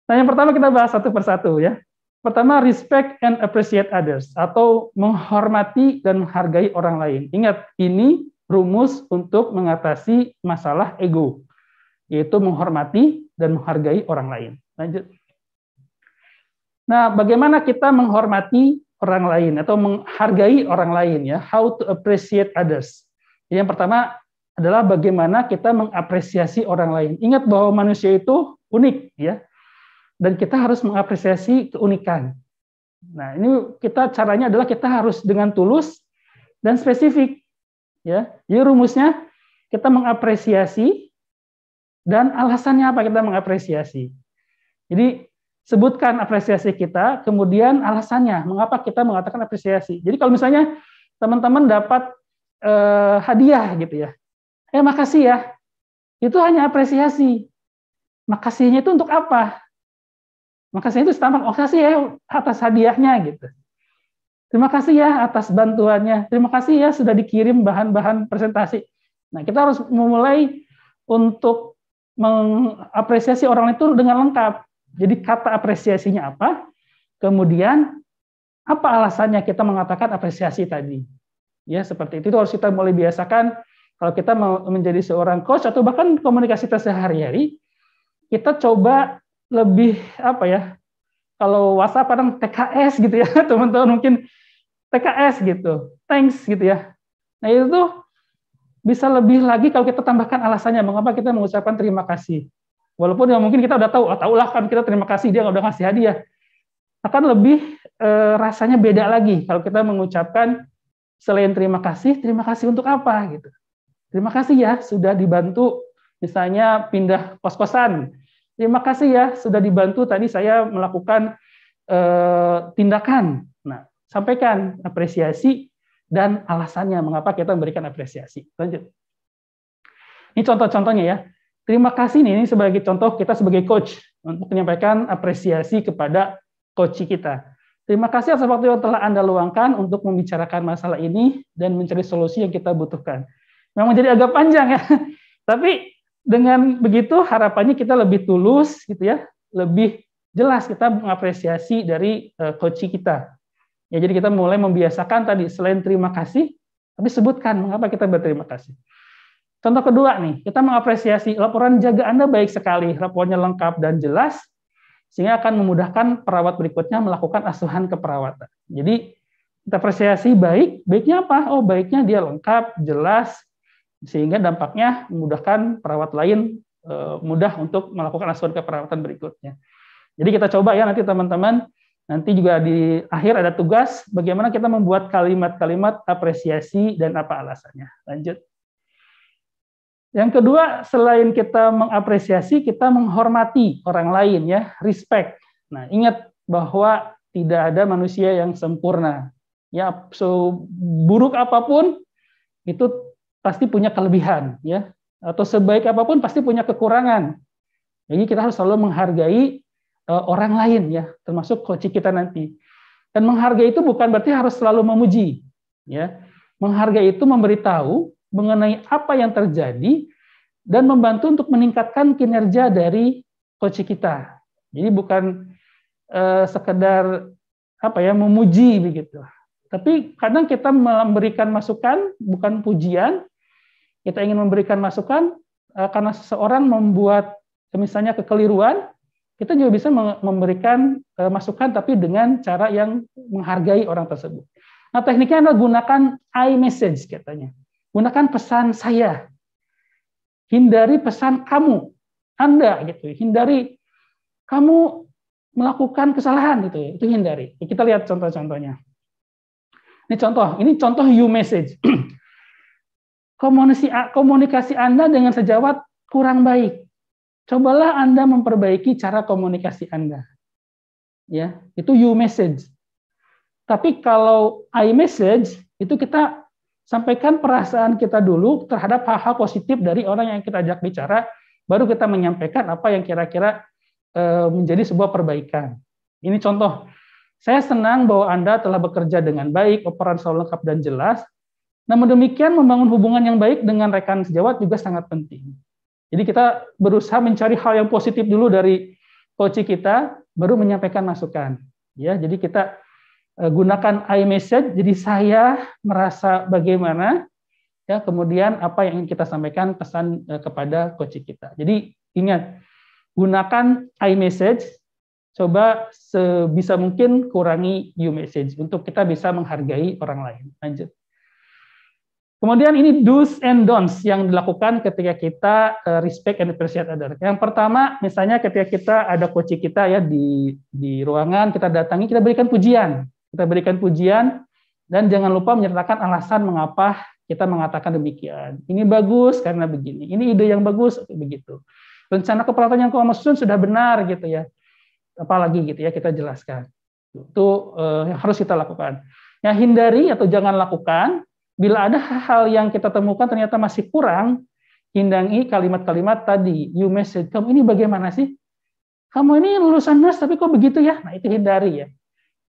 Nah, yang pertama kita bahas satu persatu ya. Pertama, respect and appreciate others, atau menghormati dan menghargai orang lain. Ingat, ini rumus untuk mengatasi masalah ego, yaitu menghormati dan menghargai orang lain. Lanjut. Nah, bagaimana kita menghormati orang lain atau menghargai orang lain ya? How to appreciate others. Yang pertama adalah bagaimana kita mengapresiasi orang lain. Ingat bahwa manusia itu unik ya. Dan kita harus mengapresiasi keunikan. Nah, ini caranya adalah kita harus dengan tulus dan spesifik. Ya, jadi rumusnya kita mengapresiasi dan alasannya apa kita mengapresiasi. Jadi sebutkan apresiasi kita, kemudian alasannya mengapa kita mengatakan apresiasi. Jadi kalau misalnya teman-teman dapat hadiah gitu ya, makasih ya, itu hanya apresiasi. Makasihnya itu untuk apa? Makasih itu setamak, kasih ya atas hadiahnya gitu. Terima kasih ya atas bantuannya. Terima kasih ya sudah dikirim bahan-bahan presentasi. Nah, kita harus memulai untuk mengapresiasi orang itu dengan lengkap. Jadi kata apresiasinya apa? Kemudian apa alasannya kita mengatakan apresiasi tadi? Ya, seperti itu harus kita mulai biasakan kalau kita mau menjadi seorang coach atau bahkan komunikasi sehari-hari, kita coba lebih apa ya, kalau WhatsApp kadang TKS gitu ya, teman-teman mungkin TKS gitu, thanks gitu ya. Nah itu tuh bisa lebih lagi kalau kita tambahkan alasannya mengapa kita mengucapkan terima kasih. Walaupun ya mungkin kita udah tahu lah kan kita terima kasih dia udah ngasih hadiah. Akan lebih rasanya beda lagi kalau kita mengucapkan selain terima kasih untuk apa gitu. Terima kasih ya sudah dibantu misalnya pindah kos-kosan. Terima kasih ya sudah dibantu tadi saya melakukan tindakan. Nah, sampaikan apresiasi dan alasannya mengapa kita memberikan apresiasi. Lanjut. Ini contoh-contohnya ya. Terima kasih ini sebagai contoh kita sebagai coach untuk menyampaikan apresiasi kepada coach kita. Terima kasih atas waktu yang telah Anda luangkan untuk membicarakan masalah ini dan mencari solusi yang kita butuhkan. Memang jadi agak panjang ya. Tapi dengan begitu harapannya kita lebih tulus gitu ya, lebih jelas kita mengapresiasi dari coach kita. Ya, jadi kita mulai membiasakan tadi selain terima kasih, tapi sebutkan mengapa kita berterima kasih. Contoh kedua nih, kita mengapresiasi laporan jaga Anda baik sekali, laporannya lengkap dan jelas, sehingga akan memudahkan perawat berikutnya melakukan asuhan keperawatan. Jadi kita apresiasi baiknya apa? Oh, baiknya dia lengkap, jelas, sehingga dampaknya memudahkan perawat lain mudah untuk melakukan asuhan keperawatan berikutnya. Jadi kita coba ya nanti teman-teman, nanti juga di akhir ada tugas bagaimana kita membuat kalimat-kalimat apresiasi dan apa alasannya. Lanjut. Yang kedua, selain kita mengapresiasi, kita menghormati orang lain ya, respect. Nah, ingat bahwa tidak ada manusia yang sempurna. Ya, seburuk apapun itu pasti punya kelebihan ya, atau sebaik apapun pasti punya kekurangan. Jadi kita harus selalu menghargai orang lain ya, termasuk coach kita nanti. Dan menghargai itu bukan berarti harus selalu memuji ya. Menghargai itu memberitahu mengenai apa yang terjadi dan membantu untuk meningkatkan kinerja dari coach kita. Jadi bukan sekedar apa ya memuji begitu. Tapi kadang kita memberikan masukan bukan pujian. Kita ingin memberikan masukan karena seseorang membuat misalnya kekeliruan, kita juga bisa memberikan masukan tapi dengan cara yang menghargai orang tersebut. Nah, tekniknya adalah gunakan I message katanya. Gunakan pesan saya. Hindari pesan kamu, Anda gitu. Hindari kamu melakukan kesalahan gitu. Itu hindari. Kita lihat contoh-contohnya. Ini contoh you message. Komunikasi Anda dengan sejawat kurang baik. Cobalah Anda memperbaiki cara komunikasi Anda. Ya, itu you message. Tapi kalau I message itu kita sampaikan perasaan kita dulu terhadap hal-hal positif dari orang yang kita ajak bicara, baru kita menyampaikan apa yang kira-kira menjadi sebuah perbaikan. Ini contoh. Saya senang bahwa Anda telah bekerja dengan baik, operan selalu lengkap dan jelas. Namun demikian, membangun hubungan yang baik dengan rekan sejawat juga sangat penting. Jadi kita berusaha mencari hal yang positif dulu dari coach kita baru menyampaikan masukan. Ya, jadi kita gunakan I message. Jadi saya merasa bagaimana, ya, kemudian apa yang ingin kita sampaikan pesan kepada coach kita. Jadi ingat, gunakan I message. Coba sebisa mungkin kurangi you message untuk kita bisa menghargai orang lain. Lanjut. Kemudian ini do's and don'ts yang dilakukan ketika kita respect and appreciate others. Yang pertama, misalnya ketika kita ada coach kita ya di ruangan, kita datangi, kita berikan pujian. Kita berikan pujian dan jangan lupa menyertakan alasan mengapa kita mengatakan demikian. Ini bagus karena begini. Ini ide yang bagus begitu. Rencana keperawatan yang kamu maksudkan sudah benar gitu ya. Apalagi gitu ya, kita jelaskan. Itu yang harus kita lakukan. Ya, hindari atau jangan lakukan bila ada hal-hal yang kita temukan ternyata masih kurang, hindari kalimat-kalimat tadi, you message, kamu ini bagaimana sih? Kamu ini lulusan nurse tapi kok begitu ya? Nah, itu hindari ya.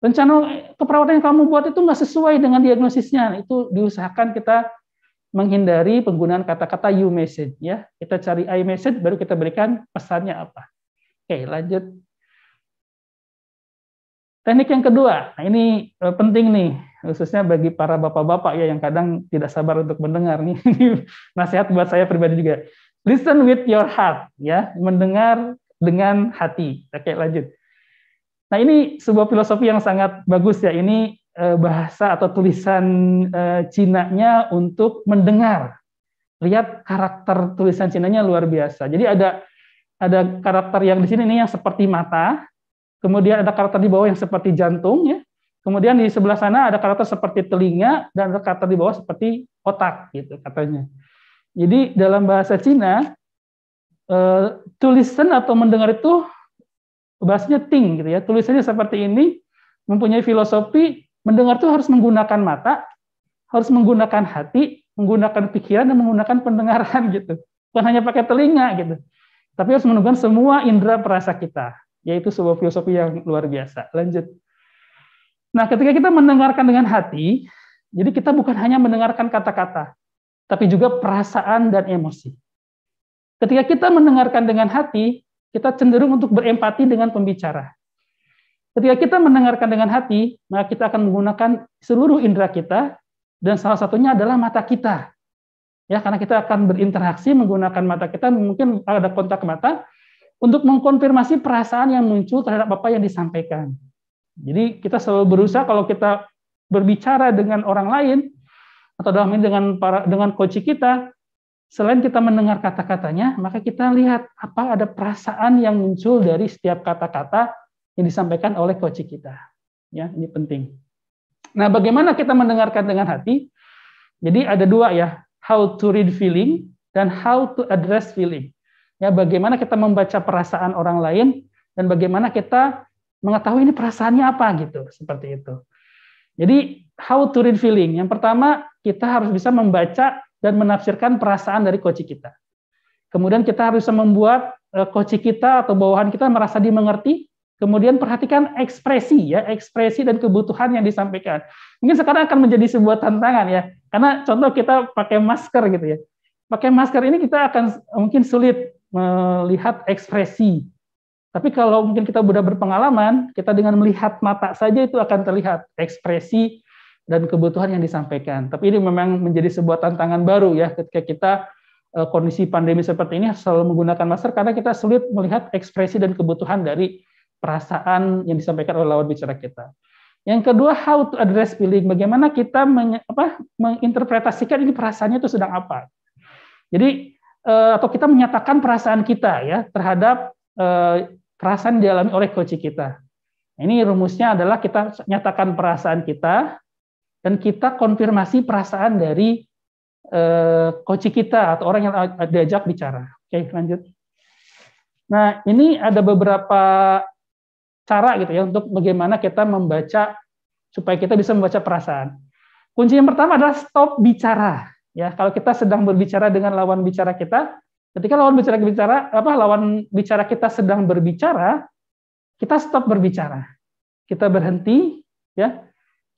Rencana keperawatan yang kamu buat itu nggak sesuai dengan diagnosisnya. Nah, itu diusahakan kita menghindari penggunaan kata-kata you message ya. Kita cari I message baru kita berikan pesannya apa. Oke, lanjut. Teknik yang kedua, nah ini penting nih, khususnya bagi para bapak-bapak ya yang kadang tidak sabar untuk mendengar nih. Nasihat buat saya pribadi juga. Listen with your heart, ya, mendengar dengan hati. Oke, lanjut. Nah ini sebuah filosofi yang sangat bagus ya. Ini bahasa atau tulisan Cina-nya untuk mendengar. Lihat karakter tulisan Cina-nya luar biasa. Jadi ada karakter yang di sini nih yang seperti mata. Kemudian ada karakter di bawah yang seperti jantung, ya. Kemudian di sebelah sana ada karakter seperti telinga dan ada karakter di bawah seperti otak, gitu katanya. Jadi dalam bahasa Cina, to listen atau mendengar itu bahasanya think, gitu ya. Tulisannya seperti ini, mempunyai filosofi mendengar itu harus menggunakan mata, harus menggunakan hati, menggunakan pikiran dan menggunakan pendengaran, gitu. Bukan hanya pakai telinga, gitu. Tapi harus menggunakan semua indera perasa kita. Yaitu sebuah filosofi yang luar biasa. Lanjut. Nah, ketika kita mendengarkan dengan hati, jadi kita bukan hanya mendengarkan kata-kata, tapi juga perasaan dan emosi. Ketika kita mendengarkan dengan hati, kita cenderung untuk berempati dengan pembicara. Ketika kita mendengarkan dengan hati, maka kita akan menggunakan seluruh indera kita, dan salah satunya adalah mata kita. Ya, karena kita akan berinteraksi menggunakan mata kita, mungkin ada kontak mata, untuk mengkonfirmasi perasaan yang muncul terhadap apa yang disampaikan. Jadi kita selalu berusaha kalau kita berbicara dengan orang lain atau dalam ini dengan coach kita, selain kita mendengar kata-katanya, maka kita lihat apa ada perasaan yang muncul dari setiap kata-kata yang disampaikan oleh coach kita. Ya, ini penting. Nah, bagaimana kita mendengarkan dengan hati? Jadi ada dua ya, how to read feeling dan how to address feeling. Ya, bagaimana kita membaca perasaan orang lain dan bagaimana kita mengetahui ini perasaannya apa gitu, seperti itu. Jadi how to read feeling. Yang pertama, kita harus bisa membaca dan menafsirkan perasaan dari coach kita. Kemudian kita harus membuat coach kita atau bawahan kita merasa dimengerti. Kemudian perhatikan ekspresi ya, ekspresi dan kebutuhan yang disampaikan. Mungkin sekarang akan menjadi sebuah tantangan ya. Karena contoh kita pakai masker gitu ya. Pakai masker ini kita akan mungkin sulit melihat ekspresi. Tapi kalau mungkin kita sudah berpengalaman, kita dengan melihat mata saja itu akan terlihat ekspresi dan kebutuhan yang disampaikan. Tapi ini memang menjadi sebuah tantangan baru ya ketika kita kondisi pandemi seperti ini selalu menggunakan masker karena kita sulit melihat ekspresi dan kebutuhan dari perasaan yang disampaikan oleh lawan bicara kita. Yang kedua, how to address feeling. Bagaimana kita menginterpretasikan ini perasaannya itu sedang apa. Jadi atau kita menyatakan perasaan kita ya terhadap perasaan dialami oleh coach kita. Ini rumusnya adalah kita nyatakan perasaan kita dan kita konfirmasi perasaan dari coach kita atau orang yang diajak bicara. Oke, lanjut. Nah, ini ada beberapa cara gitu ya untuk bagaimana kita membaca supaya kita bisa membaca perasaan. Kunci yang pertama adalah stop bicara. Ya, kalau kita sedang berbicara dengan lawan bicara kita, ketika lawan bicara kita sedang berbicara, kita stop berbicara. Kita berhenti, ya.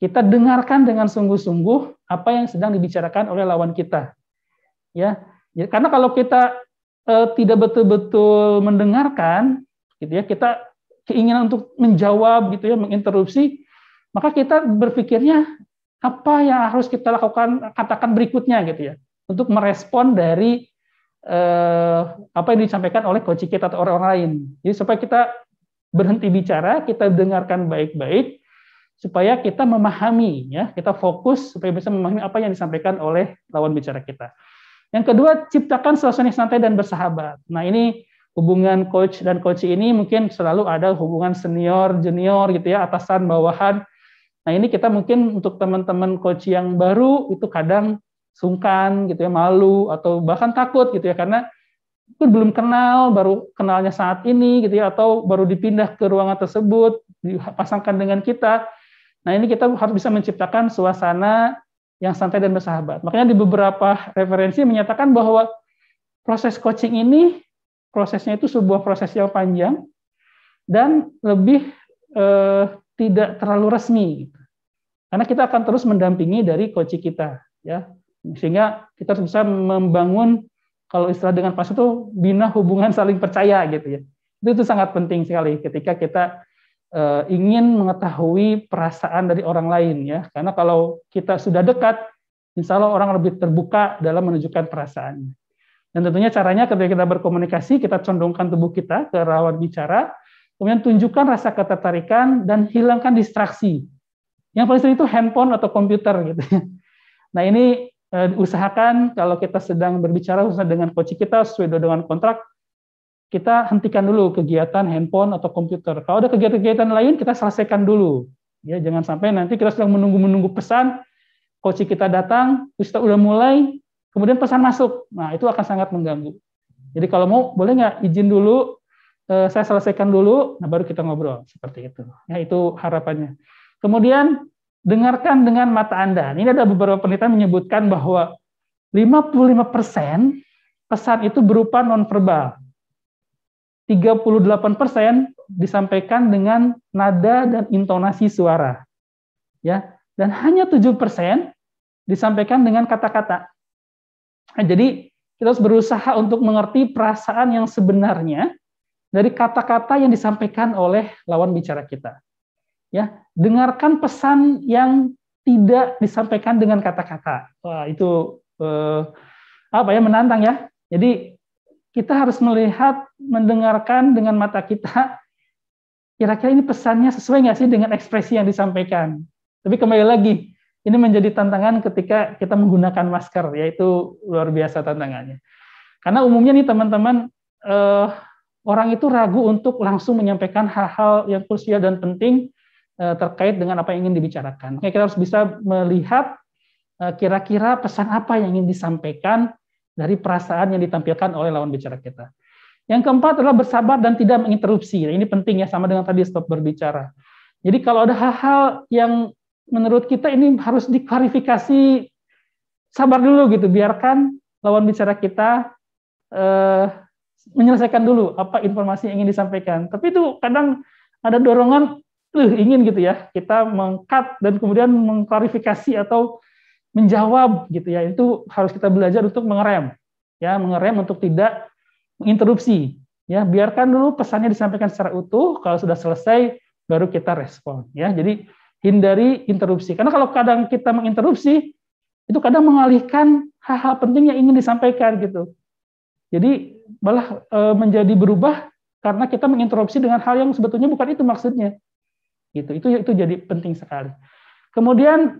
Kita dengarkan dengan sungguh-sungguh apa yang sedang dibicarakan oleh lawan kita. Ya, karena kalau kita tidak betul-betul mendengarkan, gitu ya, kita keinginan untuk menjawab gitu ya, menginterupsi, maka kita berpikirnya apa yang harus kita lakukan, katakan berikutnya gitu ya, untuk merespon dari apa yang disampaikan oleh coach kita atau orang lain. Jadi supaya kita berhenti bicara, kita dengarkan baik-baik, supaya kita memahami, ya, kita fokus supaya bisa memahami apa yang disampaikan oleh lawan bicara kita. Yang kedua, ciptakan suasana santai dan bersahabat. Nah, ini hubungan coach dan coach ini mungkin selalu ada hubungan senior junior gitu ya, atasan bawahan. Nah, ini kita mungkin untuk teman-teman coach yang baru itu kadang sungkan gitu ya, malu atau bahkan takut gitu ya, karena itu belum kenal, baru kenalnya saat ini gitu ya, atau baru dipindah ke ruangan tersebut, dipasangkan dengan kita. Nah, ini kita harus bisa menciptakan suasana yang santai dan bersahabat. Makanya di beberapa referensi menyatakan bahwa proses coaching ini, prosesnya itu sebuah proses yang panjang dan lebih tidak terlalu resmi gitu. Karena kita akan terus mendampingi dari coach kita, ya, sehingga kita harus bisa membangun, kalau istilah dengan pas itu, bina hubungan saling percaya gitu ya. Itu sangat penting sekali ketika kita ingin mengetahui perasaan dari orang lain, ya, karena kalau kita sudah dekat, insya Allah orang lebih terbuka dalam menunjukkan perasaannya. Dan tentunya caranya ketika kita berkomunikasi, kita condongkan tubuh kita ke lawan bicara, kemudian tunjukkan rasa ketertarikan dan hilangkan distraksi. Yang paling sering itu handphone atau komputer gitu. Nah, ini usahakan kalau kita sedang berbicara dengan coach kita sesuai dengan kontrak, kita hentikan dulu kegiatan handphone atau komputer. Kalau ada kegiatan-kegiatan lain, kita selesaikan dulu. Ya, jangan sampai nanti kita sedang menunggu pesan, coach kita datang, terus kita udah mulai, kemudian pesan masuk. Nah, itu akan sangat mengganggu. Jadi kalau mau, boleh nggak izin dulu, saya selesaikan dulu, nah baru kita ngobrol. Seperti itu. Ya, itu harapannya. Kemudian, dengarkan dengan mata Anda. Ini ada beberapa penelitian menyebutkan bahwa 55% pesan itu berupa nonverbal. 38% disampaikan dengan nada dan intonasi suara. Ya, dan hanya 7% disampaikan dengan kata-kata. Nah, jadi kita harus berusaha untuk mengerti perasaan yang sebenarnya dari kata-kata yang disampaikan oleh lawan bicara kita. Ya, dengarkan pesan yang tidak disampaikan dengan kata-kata. Wah, itu menantang ya. Jadi kita harus melihat, mendengarkan dengan mata kita, kira-kira ini pesannya sesuai nggak sih dengan ekspresi yang disampaikan. Tapi kembali lagi, ini menjadi tantangan ketika kita menggunakan masker, yaitu luar biasa tantangannya. Karena umumnya nih teman-teman, orang itu ragu untuk langsung menyampaikan hal-hal yang krusial dan penting terkait dengan apa yang ingin dibicarakan. Makanya kita harus bisa melihat kira-kira pesan apa yang ingin disampaikan dari perasaan yang ditampilkan oleh lawan bicara kita. Yang keempat adalah bersabar dan tidak menginterupsi. Ini penting ya, sama dengan tadi stop berbicara. Jadi kalau ada hal-hal yang menurut kita ini harus diklarifikasi, sabar dulu gitu, biarkan lawan bicara kita menyelesaikan dulu apa informasi yang ingin disampaikan. Tapi itu kadang ada dorongan ingin gitu ya, kita meng-cut dan kemudian mengklarifikasi atau menjawab gitu ya. Itu harus kita belajar untuk mengerem, ya, mengerem untuk tidak menginterupsi, ya. Biarkan dulu pesannya disampaikan secara utuh, kalau sudah selesai baru kita respon, ya. Jadi hindari interupsi, karena kalau kadang kita menginterupsi, itu kadang mengalihkan hal-hal penting yang ingin disampaikan gitu. Jadi malah menjadi berubah karena kita menginterupsi dengan hal yang sebetulnya bukan itu maksudnya. Gitu. Itu jadi penting sekali. Kemudian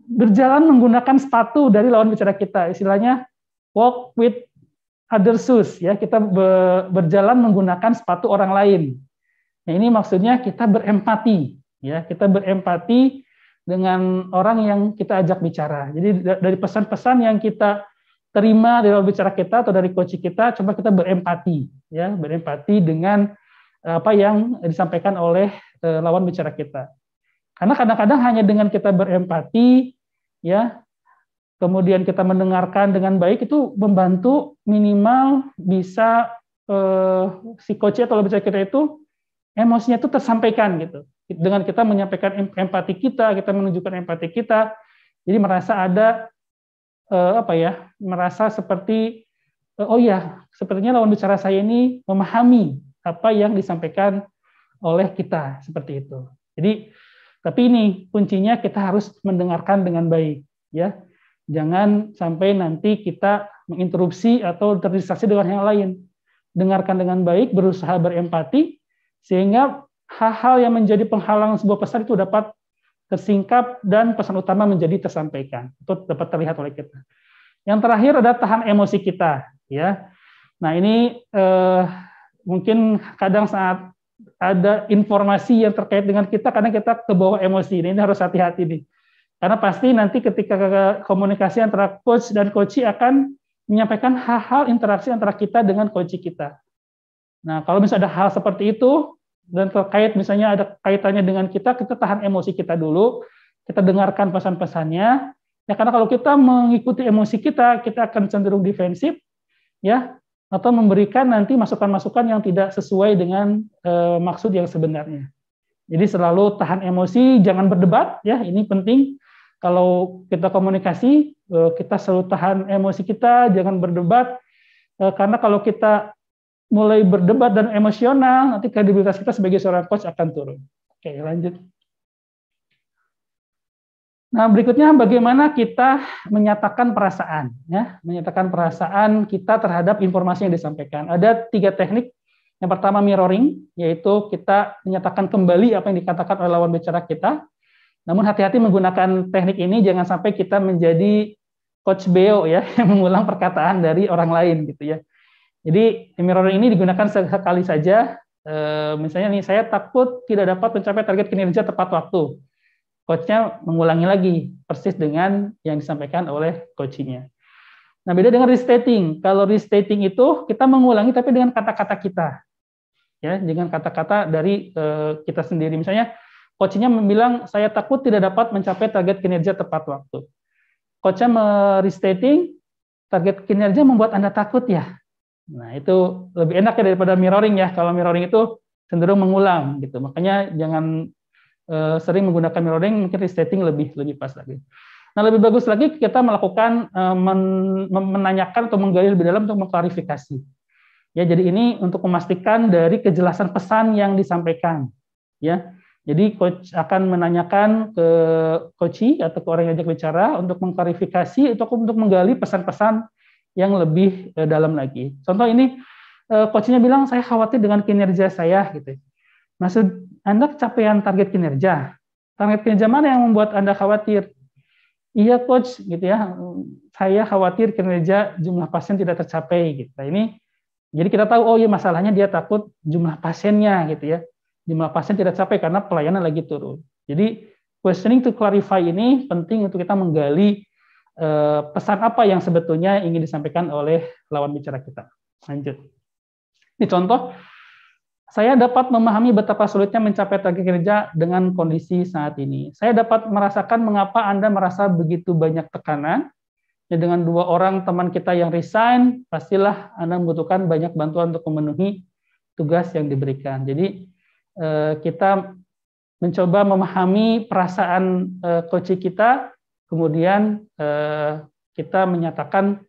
berjalan menggunakan sepatu dari lawan bicara kita, istilahnya walk with other shoes, ya, kita berjalan menggunakan sepatu orang lain. Nah, ini maksudnya kita berempati, ya, kita berempati dengan orang yang kita ajak bicara. Jadi dari pesan-pesan yang kita terima dari lawan bicara kita atau dari coach kita, coba kita berempati, ya, berempati dengan apa yang disampaikan oleh lawan bicara kita. Karena kadang-kadang hanya dengan kita berempati, ya, kemudian kita mendengarkan dengan baik, itu membantu minimal bisa si coach atau lawan bicara kita itu emosinya itu tersampaikan gitu. Dengan kita menyampaikan empati kita menunjukkan empati kita, jadi merasa ada merasa seperti oh ya, sepertinya lawan bicara saya ini memahami apa yang disampaikan oleh kita, seperti itu. Jadi, tapi ini kuncinya kita harus mendengarkan dengan baik, ya. Jangan sampai nanti kita menginterupsi atau terdistraksi dengan yang lain. Dengarkan dengan baik, berusaha berempati, sehingga hal-hal yang menjadi penghalang sebuah pesan itu dapat tersingkap dan pesan utama menjadi tersampaikan, atau dapat terlihat oleh kita. Yang terakhir ada tahan emosi kita, ya. Nah ini mungkin kadang saat ada informasi yang terkait dengan kita, kadang kita kebawa emosi. Ini harus hati-hati nih, karena pasti nanti ketika komunikasi antara coach dan coachee akan menyampaikan hal-hal interaksi antara kita dengan coachee kita. Nah kalau misalnya ada hal seperti itu dan terkait misalnya ada kaitannya dengan kita tahan emosi kita dulu, kita dengarkan pesan-pesannya. Ya, karena kalau kita mengikuti emosi kita akan cenderung defensif, ya, atau memberikan nanti masukan-masukan yang tidak sesuai dengan maksud yang sebenarnya. Jadi selalu tahan emosi, jangan berdebat, ya, ini penting. Kalau kita komunikasi, kita selalu tahan emosi kita, jangan berdebat, karena kalau kita mulai berdebat dan emosional, nanti kredibilitas kita sebagai seorang coach akan turun. Oke, lanjut. Nah, berikutnya bagaimana kita menyatakan perasaan, ya, menyatakan perasaan kita terhadap informasi yang disampaikan. Ada 3 teknik. Yang pertama mirroring, yaitu kita menyatakan kembali apa yang dikatakan oleh lawan bicara kita. Namun hati-hati menggunakan teknik ini, jangan sampai kita menjadi coach Beo, ya, yang mengulang perkataan dari orang lain, gitu ya. Jadi mirroring ini digunakan sekali saja. Misalnya nih, saya takut tidak dapat mencapai target kinerja tepat waktu. Coach-nya mengulangi lagi persis dengan yang disampaikan oleh coaching-nya. Nah, beda dengan restating. Kalau restating itu kita mengulangi tapi dengan kata-kata kita, ya, dengan kata-kata dari kita sendiri. Misalnya, coaching-nya bilang saya takut tidak dapat mencapai target kinerja tepat waktu. Coach-nya merestating, target kinerja membuat Anda takut ya. Nah, itu lebih enak ya daripada mirroring ya. Kalau mirroring itu cenderung mengulang gitu. Makanya jangan sering menggunakan mirroring, mungkin restating lebih pas lagi. Nah, lebih bagus lagi kita melakukan menanyakan atau menggali lebih dalam untuk mengklarifikasi. Ya, jadi ini untuk memastikan dari kejelasan pesan yang disampaikan. Ya, jadi coach akan menanyakan ke coachee atau ke orang yang ajak bicara untuk mengklarifikasi untuk menggali pesan-pesan yang lebih dalam lagi. Contoh ini, coachnya bilang saya khawatir dengan kinerja saya, gitu. Maksud Anda capaian target kinerja. Target kinerja mana yang membuat Anda khawatir? Iya coach, gitu ya. Saya khawatir kinerja jumlah pasien tidak tercapai, gitu. Nah, ini jadi kita tahu, oh iya masalahnya dia takut jumlah pasiennya, gitu ya. Jumlah pasien tidak capai karena pelayanan lagi turun. Jadi questioning to clarify ini penting untuk kita menggali pesan apa yang sebetulnya ingin disampaikan oleh lawan bicara kita. Lanjut. Ini contoh. Saya dapat memahami betapa sulitnya mencapai target kinerja dengan kondisi saat ini. Saya dapat merasakan mengapa Anda merasa begitu banyak tekanan. Ya, dengan 2 orang teman kita yang resign, pastilah Anda membutuhkan banyak bantuan untuk memenuhi tugas yang diberikan. Jadi kita mencoba memahami perasaan coach kita, kemudian kita menyatakan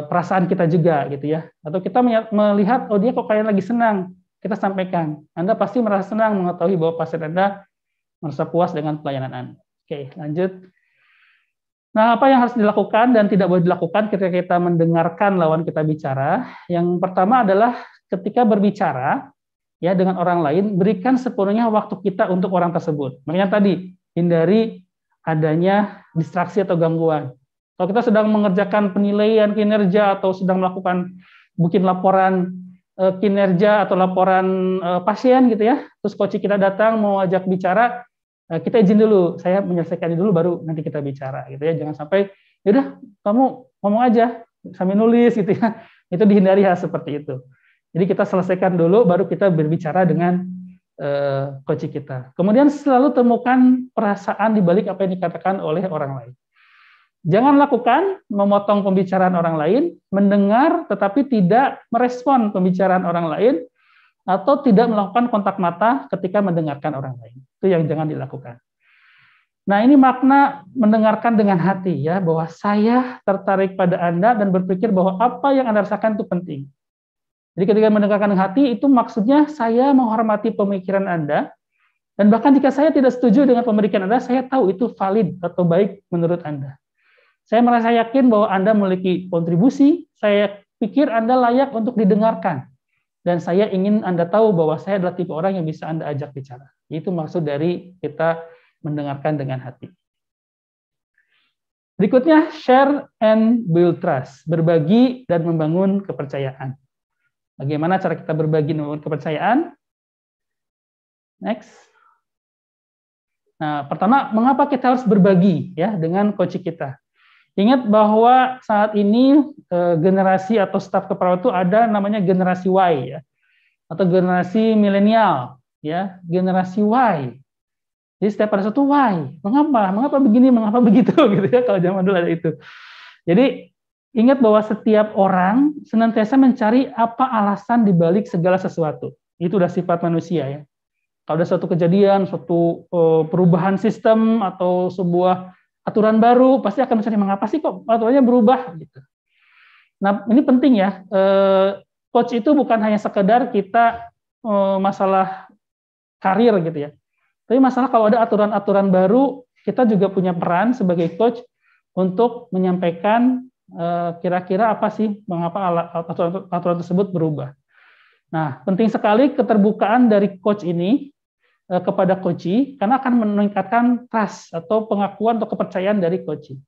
perasaan kita juga, gitu ya. Atau kita melihat, oh dia kok kayak lagi senang. Kita sampaikan, Anda pasti merasa senang mengetahui bahwa pasien Anda merasa puas dengan pelayanan Anda. Oke, lanjut. Nah, apa yang harus dilakukan dan tidak boleh dilakukan ketika kita mendengarkan lawan kita bicara? Yang pertama adalah ketika berbicara ya dengan orang lain, berikan sepenuhnya waktu kita untuk orang tersebut. Makanya tadi, hindari adanya distraksi atau gangguan. Kalau kita sedang mengerjakan penilaian kinerja atau sedang melakukan mungkin laporan kinerja atau laporan pasien gitu ya, terus coach kita datang mau ajak bicara, kita izin dulu, saya menyelesaikan dulu baru nanti kita bicara gitu ya, jangan sampai yaudah kamu ngomong aja sambil nulis gitu ya, itu dihindari hal seperti itu. Jadi kita selesaikan dulu baru kita berbicara dengan coach kita. Kemudian selalu temukan perasaan di balik apa yang dikatakan oleh orang lain. Jangan lakukan memotong pembicaraan orang lain, mendengar tetapi tidak merespon pembicaraan orang lain, atau tidak melakukan kontak mata ketika mendengarkan orang lain. Itu yang jangan dilakukan. Nah, ini makna mendengarkan dengan hati ya, bahwa saya tertarik pada Anda dan berpikir bahwa apa yang Anda rasakan itu penting. Jadi ketika mendengarkan dengan hati itu maksudnya saya menghormati pemikiran Anda, dan bahkan jika saya tidak setuju dengan pemikiran Anda, saya tahu itu valid atau baik menurut Anda. Saya merasa yakin bahwa Anda memiliki kontribusi, saya pikir Anda layak untuk didengarkan. Dan saya ingin Anda tahu bahwa saya adalah tipe orang yang bisa Anda ajak bicara. Itu maksud dari kita mendengarkan dengan hati. Berikutnya, share and build trust. Berbagi dan membangun kepercayaan. Bagaimana cara kita berbagi dan membangun kepercayaan? Next. Nah, pertama, mengapa kita harus berbagi ya dengan coach kita? Ingat bahwa saat ini generasi atau staf keperawat itu ada namanya generasi Y ya, atau generasi milenial ya, generasi Y. Jadi setiap pada satu Y, mengapa begini, mengapa begitu gitu ya, kalau zaman dulu ada itu. Jadi ingat bahwa setiap orang senantiasa mencari apa alasan dibalik segala sesuatu. Itu udah sifat manusia ya. Kalau ada suatu kejadian, suatu perubahan sistem atau sebuah aturan baru, pasti akan mencari mengapa sih kok aturannya berubah gitu. Nah, ini penting ya. Coach itu bukan hanya sekedar kita masalah karir gitu ya. Tapi masalah kalau ada aturan-aturan baru, kita juga punya peran sebagai coach untuk menyampaikan kira-kira apa sih mengapa aturan tersebut berubah. Nah, penting sekali keterbukaan dari coach ini kepada coachee, karena akan meningkatkan trust atau pengakuan atau kepercayaan dari coachee.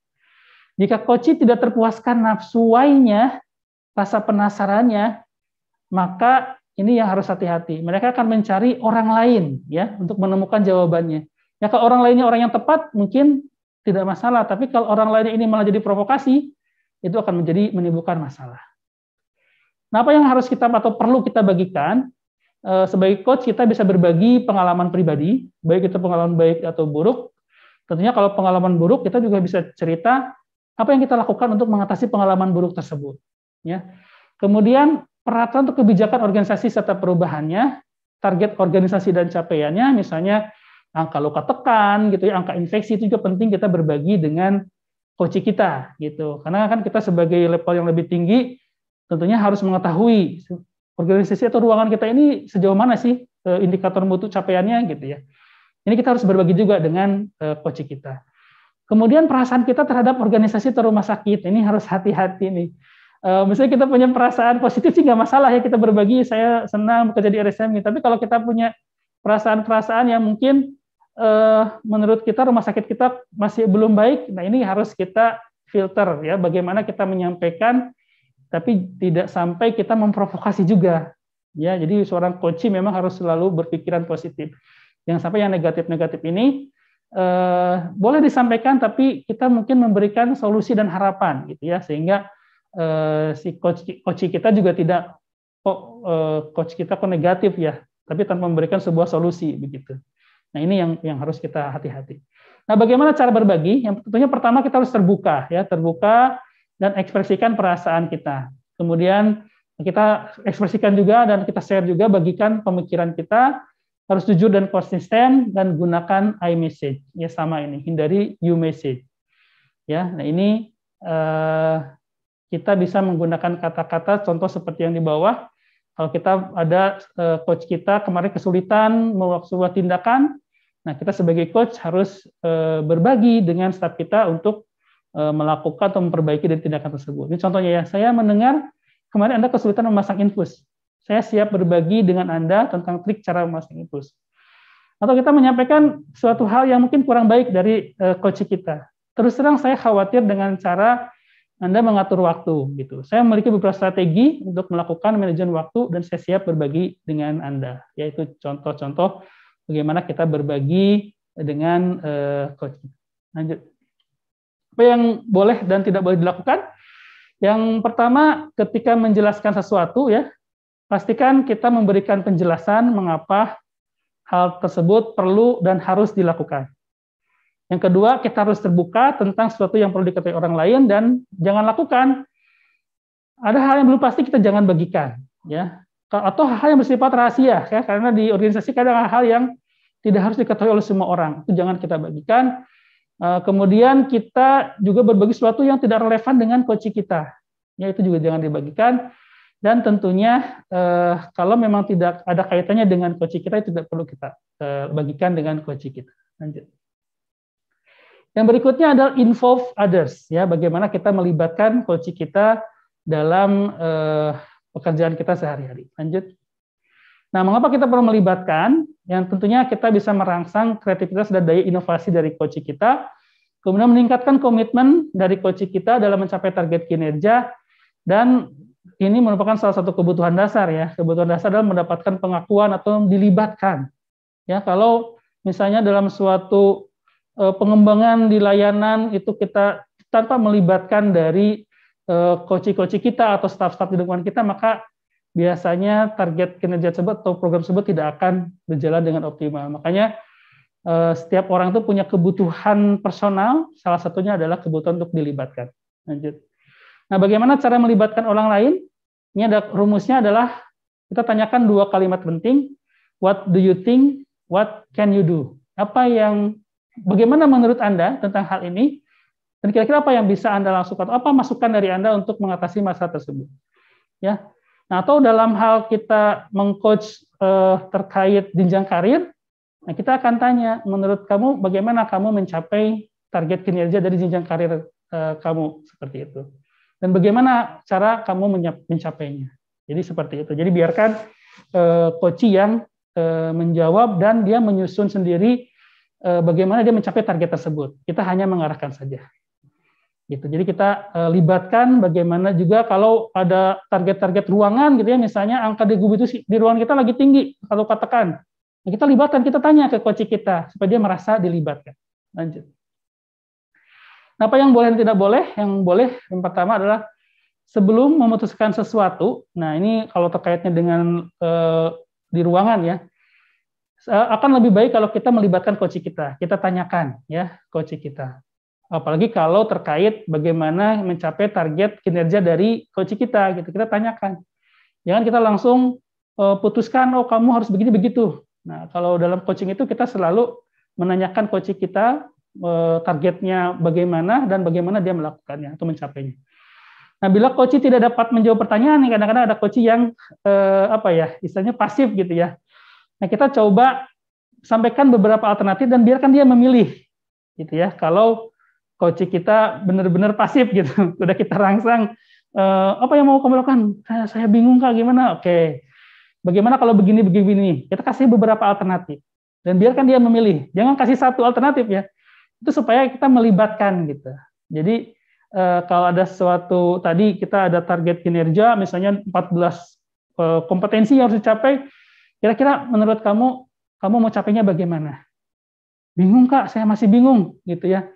Jika coachee tidak terpuaskan nafsu why-nya, rasa penasarannya, maka ini yang harus hati-hati. Mereka akan mencari orang lain ya untuk menemukan jawabannya. Ya kalau orang lainnya orang yang tepat mungkin tidak masalah, tapi kalau orang lainnya ini malah jadi provokasi, itu akan menimbulkan masalah. Nah, apa yang harus kita atau perlu kita bagikan? Sebagai coach kita bisa berbagi pengalaman pribadi, baik itu pengalaman baik atau buruk. Tentunya kalau pengalaman buruk kita juga bisa cerita apa yang kita lakukan untuk mengatasi pengalaman buruk tersebut. Ya. Kemudian peraturan untuk kebijakan organisasi serta perubahannya, target organisasi dan capaiannya, misalnya angka luka tekan, gitu ya, angka infeksi itu juga penting kita berbagi dengan coach kita, gitu. Karena kan kita sebagai level yang lebih tinggi tentunya harus mengetahui organisasi atau ruangan kita ini sejauh mana sih indikator mutu capaiannya gitu ya. Ini kita harus berbagi juga dengan coach kita. Kemudian perasaan kita terhadap organisasi atau rumah sakit, ini harus hati-hati nih. Misalnya kita punya perasaan positif sih nggak masalah ya kita berbagi, saya senang bekerja di RSMI. Tapi kalau kita punya perasaan-perasaan yang mungkin menurut kita rumah sakit kita masih belum baik, nah ini harus kita filter ya, bagaimana kita menyampaikan tapi tidak sampai kita memprovokasi juga. Ya, jadi seorang coach memang harus selalu berpikiran positif. Yang sampai yang negatif-negatif ini boleh disampaikan, tapi kita mungkin memberikan solusi dan harapan, gitu ya, sehingga si coach kita juga tidak coach kita kok negatif ya, tapi tanpa memberikan sebuah solusi begitu. Nah ini yang harus kita hati-hati. Nah bagaimana cara berbagi? Yang tentunya pertama kita harus terbuka ya, terbuka dan ekspresikan perasaan kita. Kemudian kita ekspresikan juga dan kita share juga, bagikan pemikiran kita, harus jujur dan konsisten, dan gunakan I message. Ya sama ini, hindari you message. Ya, nah ini kita bisa menggunakan kata-kata contoh seperti yang di bawah. Kalau kita ada coach kita kemarin kesulitan melakukan sebuah tindakan, nah kita sebagai coach harus berbagi dengan staf kita untuk melakukan atau memperbaiki dari tindakan tersebut. Ini contohnya ya, saya mendengar kemarin Anda kesulitan memasang infus. Saya siap berbagi dengan Anda tentang trik cara memasang infus. Atau kita menyampaikan suatu hal yang mungkin kurang baik dari coach kita. Terus terang saya khawatir dengan cara Anda mengatur waktu gitu. Saya memiliki beberapa strategi untuk melakukan manajemen waktu dan saya siap berbagi dengan Anda. Yaitu contoh-contoh bagaimana kita berbagi dengan coach. Lanjut. Apa yang boleh dan tidak boleh dilakukan? Yang pertama, ketika menjelaskan sesuatu ya, pastikan kita memberikan penjelasan mengapa hal tersebut perlu dan harus dilakukan. Yang kedua, kita harus terbuka tentang sesuatu yang perlu diketahui orang lain dan jangan lakukan. Ada hal yang belum pasti kita jangan bagikan, ya. Atau hal yang bersifat rahasia, ya, karena di organisasi kadang hal yang tidak harus diketahui oleh semua orang, itu jangan kita bagikan. Kemudian kita juga berbagi sesuatu yang tidak relevan dengan coach kita, ya itu juga jangan dibagikan. Dan tentunya kalau memang tidak ada kaitannya dengan coaching kita, itu tidak perlu kita bagikan dengan coaching kita. Lanjut. Yang berikutnya adalah involve others, ya, bagaimana kita melibatkan coaching kita dalam pekerjaan kita sehari-hari. Lanjut. Nah, mengapa kita perlu melibatkan? Yang tentunya kita bisa merangsang kreativitas dan daya inovasi dari coaching kita, kemudian meningkatkan komitmen dari coaching kita dalam mencapai target kinerja, dan ini merupakan salah satu kebutuhan dasar, ya. Kebutuhan dasar dalam mendapatkan pengakuan atau dilibatkan. Ya, kalau misalnya dalam suatu pengembangan di layanan itu kita tanpa melibatkan dari coaching-coaching kita atau staf-staf di lingkungan kita, maka biasanya target kinerja tersebut atau program tersebut tidak akan berjalan dengan optimal. Makanya setiap orang itu punya kebutuhan personal, salah satunya adalah kebutuhan untuk dilibatkan. Lanjut. Nah, bagaimana cara melibatkan orang lain? Ini ada rumusnya adalah kita tanyakan 2 kalimat penting. What do you think? What can you do? Bagaimana menurut Anda tentang hal ini? Dan kira-kira apa yang bisa Anda lakukan? Apa masukan dari Anda untuk mengatasi masalah tersebut? Ya. Nah, atau dalam hal kita mengcoach terkait jenjang karir, nah kita akan tanya, menurut kamu bagaimana kamu mencapai target kinerja dari jenjang karir kamu, seperti itu. Dan bagaimana cara kamu mencapainya. Jadi seperti itu. Jadi biarkan coach yang menjawab dan dia menyusun sendiri bagaimana dia mencapai target tersebut. Kita hanya mengarahkan saja. Gitu. Jadi kita libatkan bagaimana juga kalau ada target-target ruangan gitu ya, misalnya angka degup itu di ruangan kita lagi tinggi, kalau katakan. Nah, kita libatkan, kita tanya ke coach kita supaya dia merasa dilibatkan. Lanjut. Nah, apa yang boleh dan tidak boleh? Yang boleh, yang pertama adalah sebelum memutuskan sesuatu. Nah, ini kalau terkaitnya dengan di ruangan ya, akan lebih baik kalau kita melibatkan coach kita. Kita tanyakan ya coach kita. Apalagi kalau terkait bagaimana mencapai target kinerja dari coach kita, gitu. Kita tanyakan. Jangan kita langsung putuskan, oh kamu harus begini begitu. Nah, kalau dalam coaching itu kita selalu menanyakan coach kita targetnya bagaimana dan bagaimana dia melakukannya atau mencapainya. Nah, bila coach tidak dapat menjawab pertanyaan, nih kadang-kadang ada coach yang istilahnya pasif gitu ya. Nah, kita coba sampaikan beberapa alternatif dan biarkan dia memilih, gitu ya. Kalau coach kita benar-benar pasif gitu, udah kita rangsang, apa yang mau kamu lakukan? Saya bingung Kak, gimana? Oke, bagaimana kalau begini? Kita kasih beberapa alternatif dan biarkan dia memilih. Jangan kasih satu alternatif ya. Itu supaya kita melibatkan gitu. Jadi kalau ada sesuatu tadi kita ada target kinerja misalnya 14 kompetensi yang harus dicapai, kira-kira menurut kamu mau capainya bagaimana? Bingung Kak, saya masih bingung gitu ya.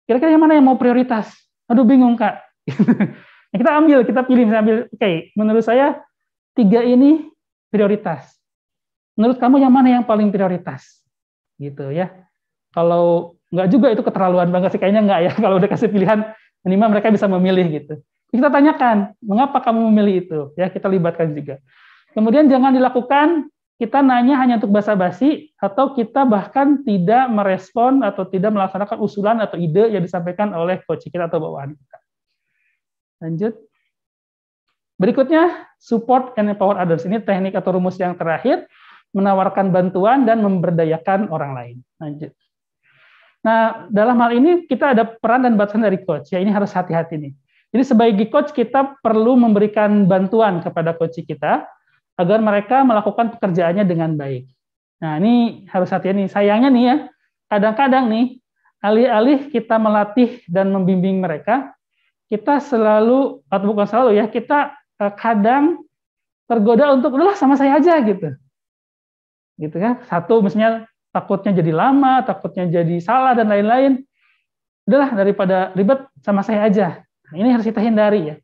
Kira-kira yang mana yang mau prioritas? Aduh bingung Kak. Kita pilih misalnya oke, menurut saya 3 ini prioritas. Menurut kamu yang mana yang paling prioritas? Gitu ya. Kalau enggak juga itu keterlaluan banget sih, kayaknya enggak ya. Kalau udah kasih pilihan, minimal mereka bisa memilih gitu. Kita tanyakan, mengapa kamu memilih itu? Ya, kita libatkan juga. Kemudian jangan dilakukan, kita nanya hanya untuk basa-basi, atau kita bahkan tidak merespon atau tidak melaksanakan usulan atau ide yang disampaikan oleh coach kita atau bawahan kita. Lanjut. Berikutnya, support and empower others. Ini teknik atau rumus yang terakhir, menawarkan bantuan dan memberdayakan orang lain. Lanjut. Nah, dalam hal ini kita ada peran dan batasan dari coach. Ya, ini harus hati-hati nih. Jadi sebagai coach kita perlu memberikan bantuan kepada coach kita agar mereka melakukan pekerjaannya dengan baik. Nah, ini harus hati-hati nih. Sayangnya nih ya, kadang-kadang nih alih-alih kita melatih dan membimbing mereka, kita selalu atau bukan selalu ya, kita kadang tergoda untuk udahlah sama saya aja gitu. Gitu kan? Satu misalnya takutnya jadi lama, takutnya jadi salah, dan lain-lain. Udahlah, daripada ribet, sama saya aja. Nah, ini harus kita hindari ya.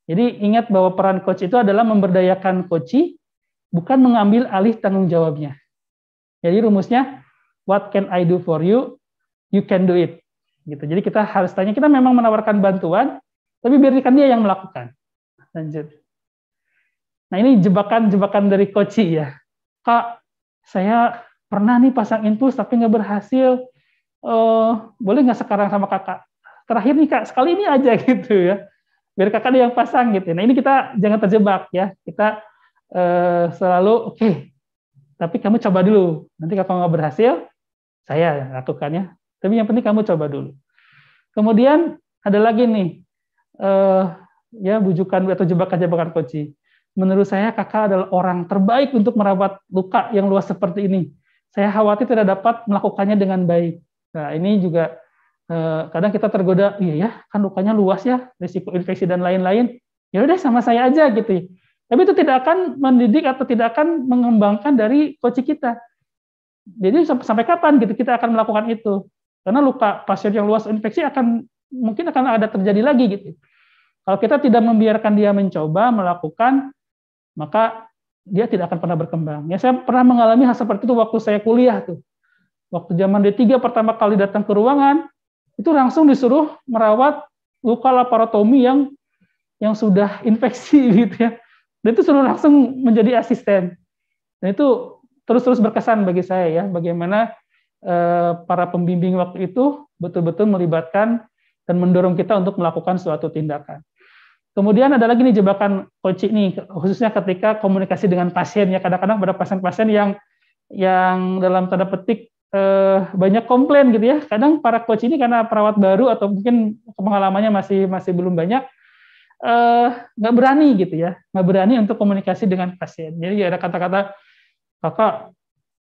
Jadi ingat bahwa peran coach itu adalah memberdayakan coach, bukan mengambil alih tanggung jawabnya. Jadi rumusnya, what can I do for you? You can do it. Gitu. Jadi kita harus tanya, kita memang menawarkan bantuan, tapi biarkan dia yang melakukan. Lanjut. Nah ini jebakan-jebakan dari coach ya. Kak, saya pernah nih pasang impuls tapi nggak berhasil, boleh nggak sekarang sama kakak? Terakhir nih Kak, sekali ini aja gitu ya. biar kakak yang pasang gitu. Nah ini kita jangan terjebak ya, kita selalu oke, tapi kamu coba dulu. Nanti kalau nggak berhasil, saya lakukannya. Tapi yang penting kamu coba dulu. Kemudian ada lagi nih, ya bujukan atau jebakan-jebakan coaching. Menurut saya kakak adalah orang terbaik untuk merawat luka yang luas seperti ini. Saya khawatir tidak dapat melakukannya dengan baik. Nah ini juga kadang kita tergoda, iya ya kan lukanya luas ya, risiko infeksi dan lain-lain. Ya udah sama saya aja gitu. Tapi itu tidak akan mendidik atau tidak akan mengembangkan dari coaching kita. Jadi sampai kapan gitu kita akan melakukan itu? Karena luka pasien yang luas infeksi mungkin akan ada terjadi lagi gitu. Kalau kita tidak membiarkan dia mencoba melakukan, maka dia tidak akan pernah berkembang. Ya saya pernah mengalami hal seperti itu waktu saya kuliah tuh. Waktu zaman D3 pertama kali datang ke ruangan, itu langsung disuruh merawat luka laparotomi yang sudah infeksi gitu ya. Dan itu suruh langsung menjadi asisten. Dan itu terus berkesan bagi saya ya, bagaimana para pembimbing waktu itu betul-betul melibatkan dan mendorong kita untuk melakukan suatu tindakan. Kemudian ada lagi nih jebakan coaching nih, khususnya ketika komunikasi dengan pasien ya, kadang-kadang pada pasien-pasien yang dalam tanda petik banyak komplain gitu ya. Kadang para coach ini karena perawat baru atau mungkin pengalamannya masih belum banyak, nggak berani gitu ya, nggak berani untuk komunikasi dengan pasien. Jadi ada kata-kata, kakak,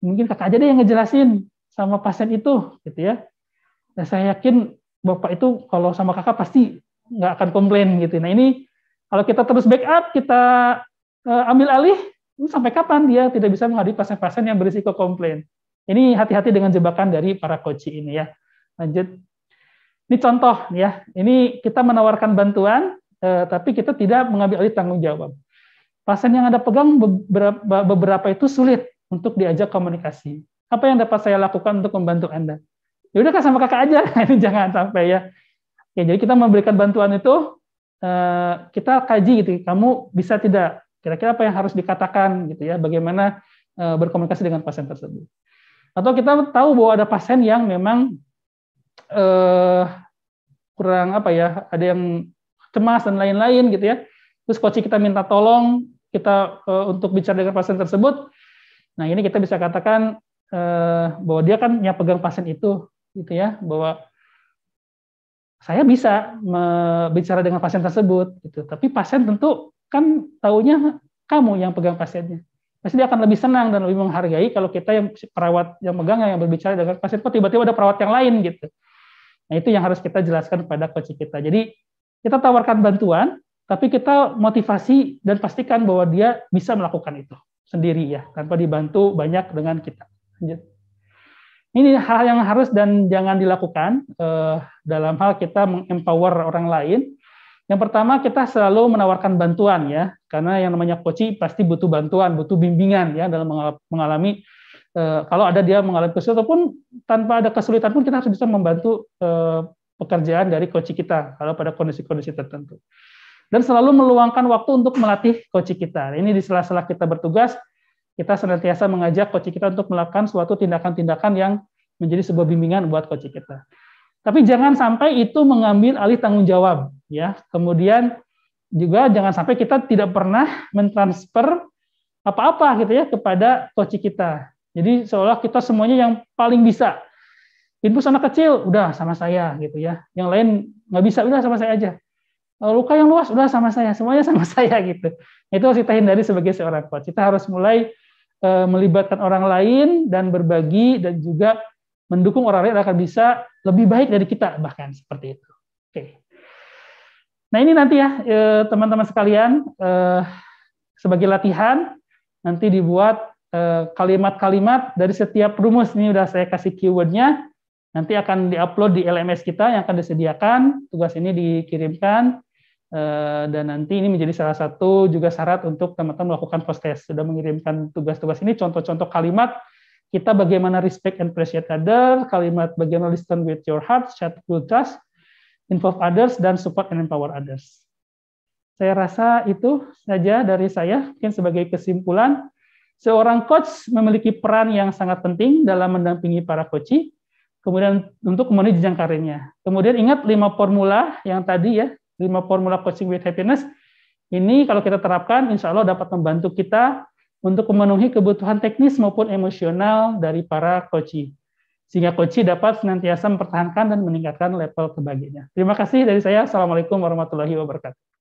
mungkin kakak aja deh yang ngejelasin sama pasien itu gitu ya. Nah, saya yakin bapak itu kalau sama kakak pasti nggak akan komplain gitu. Nah ini kalau kita terus backup, kita ambil alih, sampai kapan dia tidak bisa menghadapi pasien-pasien yang berisiko komplain. Ini hati-hati dengan jebakan dari para coach ini ya. Lanjut. Ini contoh ya. Ini kita menawarkan bantuan, tapi kita tidak mengambil alih tanggung jawab. Pasien yang Anda pegang beberapa itu sulit untuk diajak komunikasi. Apa yang dapat saya lakukan untuk membantu Anda? Ya udah sama kakak aja. Ini jangan sampai ya. Ya, jadi kita memberikan bantuan itu, kita kaji gitu, kamu bisa tidak, kira-kira apa yang harus dikatakan gitu ya, bagaimana berkomunikasi dengan pasien tersebut. Atau kita tahu bahwa ada pasien yang memang kurang apa ya, ada yang cemas dan lain-lain gitu ya. Terus coach kita minta tolong kita untuk bicara dengan pasien tersebut. Nah ini kita bisa katakan bahwa dia kan yang pegang pasien itu, gitu ya, bahwa saya bisa bicara dengan pasien tersebut, gitu. Tapi pasien tentu kan taunya kamu yang pegang pasiennya. Pasti dia akan lebih senang dan lebih menghargai kalau kita yang perawat yang megang yang berbicara dengan pasien, kok tiba-tiba ada perawat yang lain gitu. Nah itu yang harus kita jelaskan kepada coach kita. Jadi kita tawarkan bantuan, tapi kita motivasi dan pastikan bahwa dia bisa melakukan itu sendiri ya, tanpa dibantu banyak dengan kita. Lanjut. Ini hal yang harus dan jangan dilakukan dalam hal kita mengempower orang lain. Yang pertama, kita selalu menawarkan bantuan ya, karena yang namanya coach pasti butuh bantuan, butuh bimbingan ya dalam mengalami kalau ada dia mengalami kesulitan ataupun tanpa ada kesulitan pun kita harus bisa membantu pekerjaan dari coach kita kalau pada kondisi-kondisi tertentu. Dan selalu meluangkan waktu untuk melatih coach kita. Ini di sela-sela kita bertugas, kita senantiasa mengajak coach kita untuk melakukan suatu tindakan-tindakan yang menjadi sebuah bimbingan buat coach kita. Tapi jangan sampai itu mengambil alih tanggung jawab, ya. Kemudian juga jangan sampai kita tidak pernah mentransfer apa-apa gitu ya kepada coach kita. Jadi seolah kita semuanya yang paling bisa. Infus anak kecil udah sama saya gitu ya. Yang lain nggak bisa, udah sama saya aja. Luka yang luas udah sama saya, semuanya sama saya gitu. Itu harus kita hindari sebagai seorang coach. Kita harus mulai melibatkan orang lain dan berbagi dan juga mendukung orang lain akan bisa lebih baik dari kita, bahkan seperti itu. Oke. Nah ini nanti ya teman-teman sekalian, sebagai latihan nanti dibuat kalimat-kalimat dari setiap rumus. Ini udah saya kasih keywordnya, nanti akan diupload di LMS kita yang akan disediakan. Tugas ini dikirimkan dan nanti ini menjadi salah satu juga syarat untuk teman-teman melakukan post test. Sudah mengirimkan tugas-tugas ini, contoh-contoh kalimat kita bagaimana respect and appreciate others, kalimat bagaimana listen with your heart, chat with trust, involve others, dan support and empower others. Saya rasa itu saja dari saya. Mungkin sebagai kesimpulan, seorang coach memiliki peran yang sangat penting dalam mendampingi para coach, kemudian untuk memenuhi jenjang karirnya. Kemudian ingat 5 formula yang tadi ya, 5 formula coaching with happiness ini kalau kita terapkan, insya Allah dapat membantu kita untuk memenuhi kebutuhan teknis maupun emosional dari para coachee. Sehingga coachee dapat senantiasa mempertahankan dan meningkatkan level kebahagiaannya. Terima kasih dari saya. Assalamualaikum warahmatullahi wabarakatuh.